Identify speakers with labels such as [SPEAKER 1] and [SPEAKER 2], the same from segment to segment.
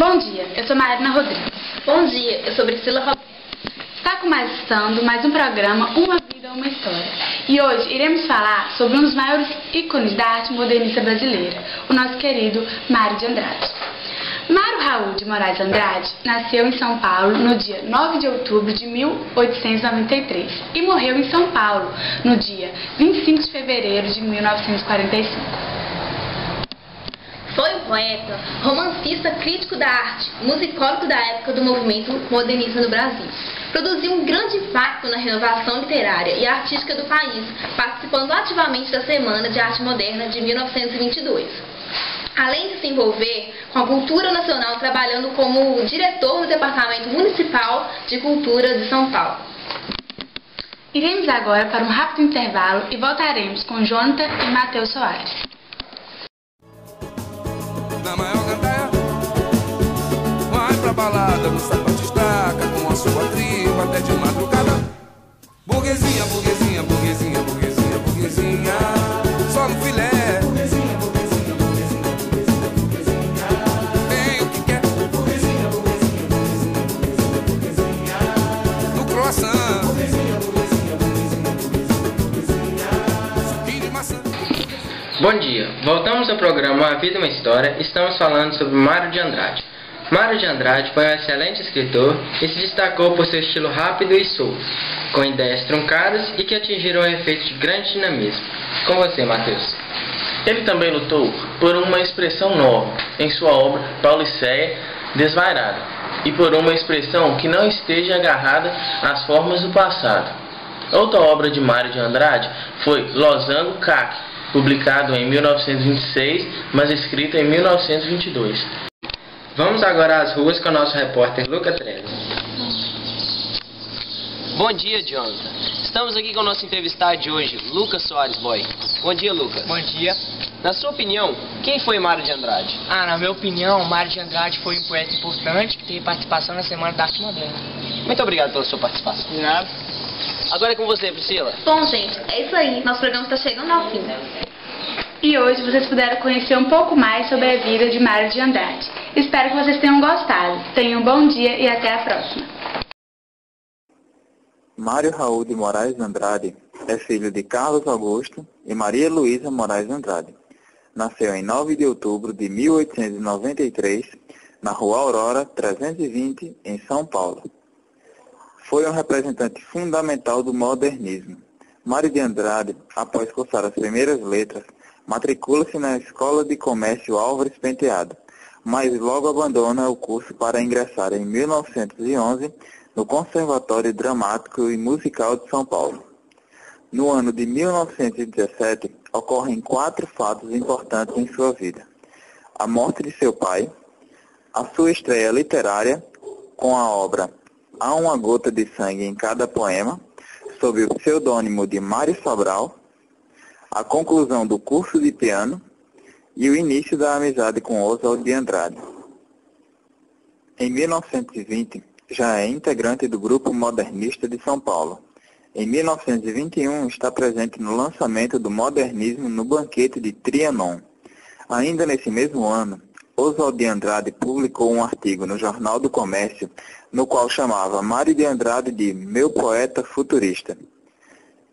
[SPEAKER 1] Bom dia, eu sou Marina Rodrigues.
[SPEAKER 2] Bom dia, eu sou Priscila Rodrigues.
[SPEAKER 1] Está começando mais um programa Uma Vida, Uma História. E hoje iremos falar sobre um dos maiores ícones da arte modernista brasileira, o nosso querido Mário de Andrade. Mário Raul de Moraes Andrade nasceu em São Paulo no dia 9 de outubro de 1893 e morreu em São Paulo no dia 25 de fevereiro de 1945.
[SPEAKER 2] Foi um poeta, romancista, crítico da arte, musicólogo da época do movimento modernista no Brasil. Produziu um grande impacto na renovação literária e artística do país, participando ativamente da Semana de Arte Moderna de 1922. Além de se envolver com a cultura nacional, trabalhando como diretor no Departamento Municipal de Cultura de São Paulo.
[SPEAKER 1] Iremos agora para um rápido intervalo e voltaremos com Jonathan e Matheus Soares.
[SPEAKER 3] Na maior gandaia, vai pra balada, no sapato destaca, com a sua tribo até de madrugada. Burguesinha, burguesinha, burguesinha, burguesinha, burguesinha, só no filé. Burguesinha, burguesinha, burguesinha, burguesinha, burguesinha, tem o que quer. Burguesinha, burguesinha, burguesinha, burguesinha, burguesinha, no croissant. Burguesinha, burguesinha, burguesinha, burguesinha, burguesinha, suquinho de maçã.
[SPEAKER 4] Bom dia, voltamos ao programa A Vida, Uma História. Estamos falando sobre Mário de Andrade. Mário de Andrade foi um excelente escritor e se destacou por seu estilo rápido e solto, com ideias truncadas e que atingiram um efeito de grande dinamismo. Com você, Matheus.
[SPEAKER 5] Ele também lutou por uma expressão nova em sua obra Pauliceia Desvairada e por uma expressão que não esteja agarrada às formas do passado. Outra obra de Mário de Andrade foi Losango Caque, publicado em 1926, mas escrito em 1922.
[SPEAKER 4] Vamos agora às ruas com o nosso repórter Lucas Trelli.
[SPEAKER 6] Bom dia, Jonathan. Estamos aqui com o nosso entrevistado de hoje, Lucas Soares Boy. Bom dia, Lucas.
[SPEAKER 7] Bom dia.
[SPEAKER 6] Na sua opinião, quem foi Mário de Andrade?
[SPEAKER 7] Na minha opinião, Mário de Andrade foi um poeta importante que teve participação na Semana da Arte Moderna.
[SPEAKER 6] Muito obrigado pela sua participação.
[SPEAKER 7] De nada.
[SPEAKER 6] Agora é com você, Priscila.
[SPEAKER 2] Bom, gente, é isso aí. Nosso programa está chegando ao fim.
[SPEAKER 1] E hoje vocês puderam conhecer um pouco mais sobre a vida de Mário de Andrade. Espero que vocês tenham gostado. Tenham um bom dia e até a próxima.
[SPEAKER 8] Mário Raul de Moraes Andrade é filho de Carlos Augusto e Maria Luísa Moraes Andrade. Nasceu em 9 de outubro de 1893, na Rua Aurora, 320, em São Paulo. Foi um representante fundamental do modernismo. Mário de Andrade, após cursar as primeiras letras, matricula-se na Escola de Comércio Álvares Penteado, mas logo abandona o curso para ingressar em 1911 no Conservatório Dramático e Musical de São Paulo. No ano de 1917, ocorrem 4 fatos importantes em sua vida: a morte de seu pai, a sua estreia literária com a obra Há uma gota de sangue em cada poema, sob o pseudônimo de Mário Sobral, a conclusão do curso de piano e o início da amizade com Oswald de Andrade. Em 1920, já é integrante do Grupo Modernista de São Paulo. Em 1921, está presente no lançamento do modernismo no Banquete de Trianon. Ainda nesse mesmo ano, Oswald de Andrade publicou um artigo no Jornal do Comércio, no qual chamava Mário de Andrade de Meu Poeta Futurista.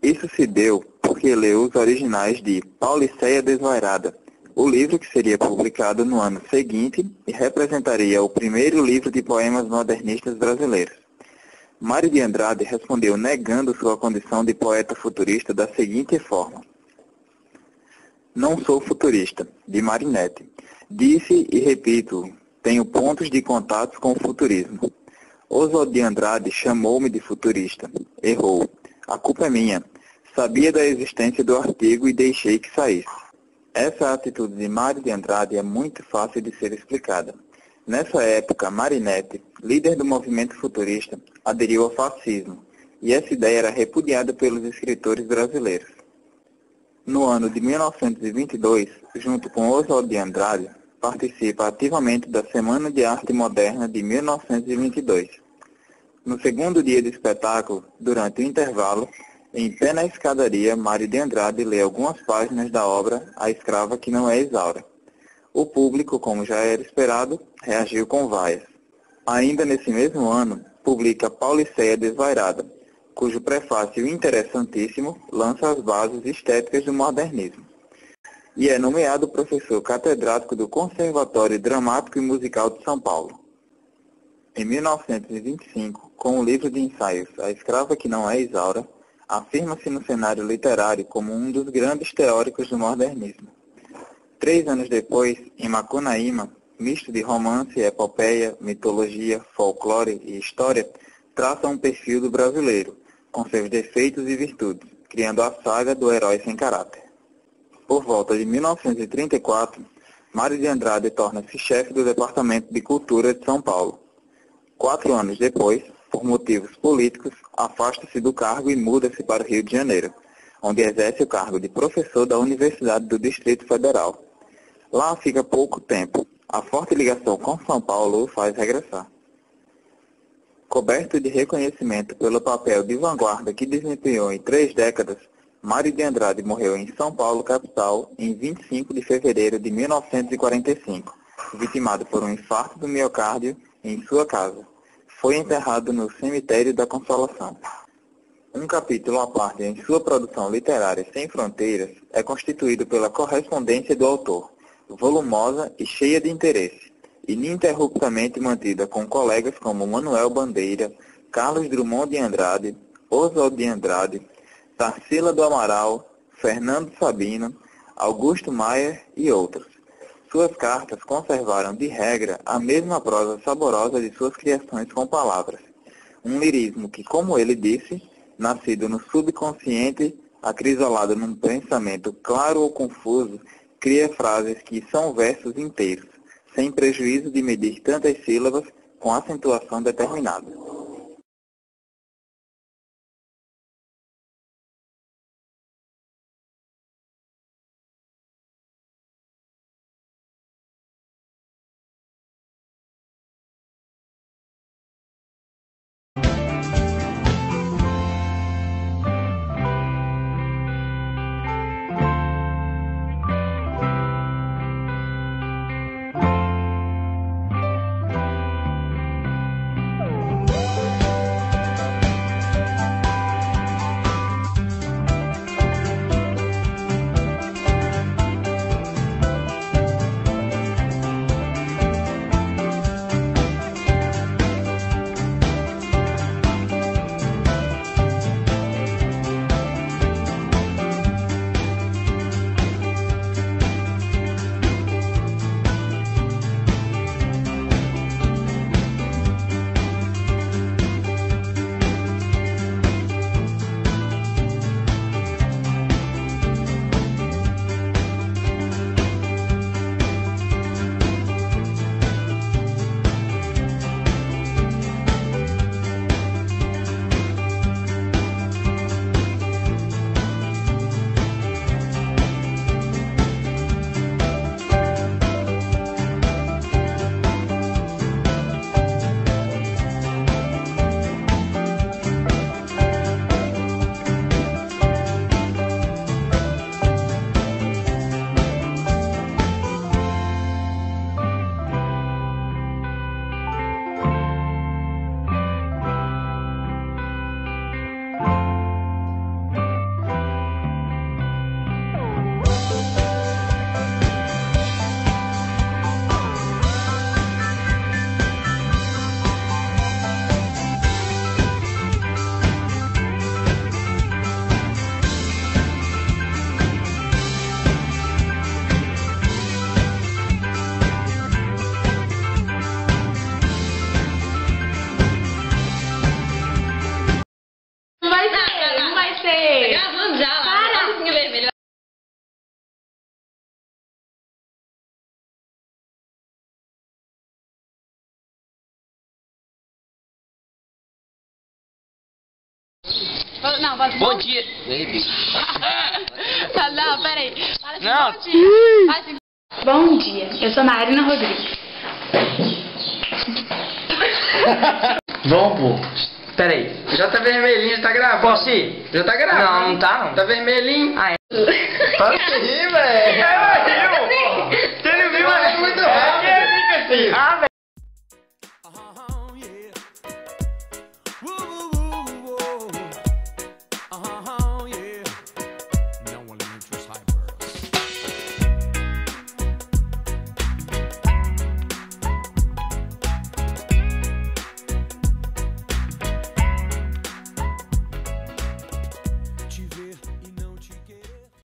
[SPEAKER 8] Isso se deu porque leu os originais de Pauliceia Desvairada, o livro que seria publicado no ano seguinte e representaria o primeiro livro de poemas modernistas brasileiros. Mário de Andrade respondeu negando sua condição de poeta futurista da seguinte forma: Não sou futurista, de Marinette. Disse e repito, tenho pontos de contato com o futurismo. Oswald de Andrade chamou-me de futurista. Errou. A culpa é minha. Sabia da existência do artigo e deixei que saísse. Essa atitude de Mário de Andrade é muito fácil de ser explicada. Nessa época, Marinette, líder do movimento futurista, aderiu ao fascismo, e essa ideia era repudiada pelos escritores brasileiros. No ano de 1922, junto com Oswald de Andrade, participa ativamente da Semana de Arte Moderna de 1922. No segundo dia do espetáculo, durante o intervalo, em pé na escadaria, Mário de Andrade lê algumas páginas da obra A Escrava que não é Isaura. O público, como já era esperado, reagiu com vaias. Ainda nesse mesmo ano, publica Pauliceia Desvairada, cujo prefácio interessantíssimo lança as bases estéticas do modernismo. E é nomeado professor catedrático do Conservatório Dramático e Musical de São Paulo. Em 1925, com o livro de ensaios A Escrava que Não é Isaura, afirma-se no cenário literário como um dos grandes teóricos do modernismo. 3 anos depois, em Macunaíma, misto de romance, epopeia, mitologia, folclore e história, traça um perfil do brasileiro, com seus defeitos e virtudes, criando a saga do herói sem caráter. Por volta de 1934, Mário de Andrade torna-se chefe do Departamento de Cultura de São Paulo. 4 anos depois, por motivos políticos, afasta-se do cargo e muda-se para o Rio de Janeiro, onde exerce o cargo de professor da Universidade do Distrito Federal. Lá fica pouco tempo. A forte ligação com São Paulo o faz regressar. Coberto de reconhecimento pelo papel de vanguarda que desempenhou em 3 décadas, Mário de Andrade morreu em São Paulo, capital, em 25 de fevereiro de 1945, vitimado por um infarto do miocárdio em sua casa. Foi enterrado no Cemitério da Consolação. Um capítulo à parte em sua produção literária Sem Fronteiras é constituído pela correspondência do autor, volumosa e cheia de interesse, ininterruptamente mantida com colegas como Manuel Bandeira, Carlos Drummond de Andrade, Oswald de Andrade, Tarsila do Amaral, Fernando Sabino, Augusto Maier e outros. Suas cartas conservaram, de regra, a mesma prosa saborosa de suas criações com palavras. Um lirismo que, como ele disse, nascido no subconsciente, acrisolado num pensamento claro ou confuso, cria frases que são versos inteiros, sem prejuízo de medir tantas sílabas com acentuação determinada.
[SPEAKER 1] Não, fala assim,
[SPEAKER 6] Bom dia.
[SPEAKER 1] Não, peraí. Fala assim,
[SPEAKER 6] Não.
[SPEAKER 1] bom dia. Fala assim, bom dia, eu sou Marina Rodrigues.
[SPEAKER 5] Vamos, pô.
[SPEAKER 4] Peraí, já tá vermelhinho, já tá gravando.
[SPEAKER 5] Posso ir?
[SPEAKER 4] Já tá gravando.
[SPEAKER 5] Não, não tá, não.
[SPEAKER 4] Tá vermelhinho.
[SPEAKER 5] Ah, é. Para de rir, velho. Você não viu,
[SPEAKER 7] Ei,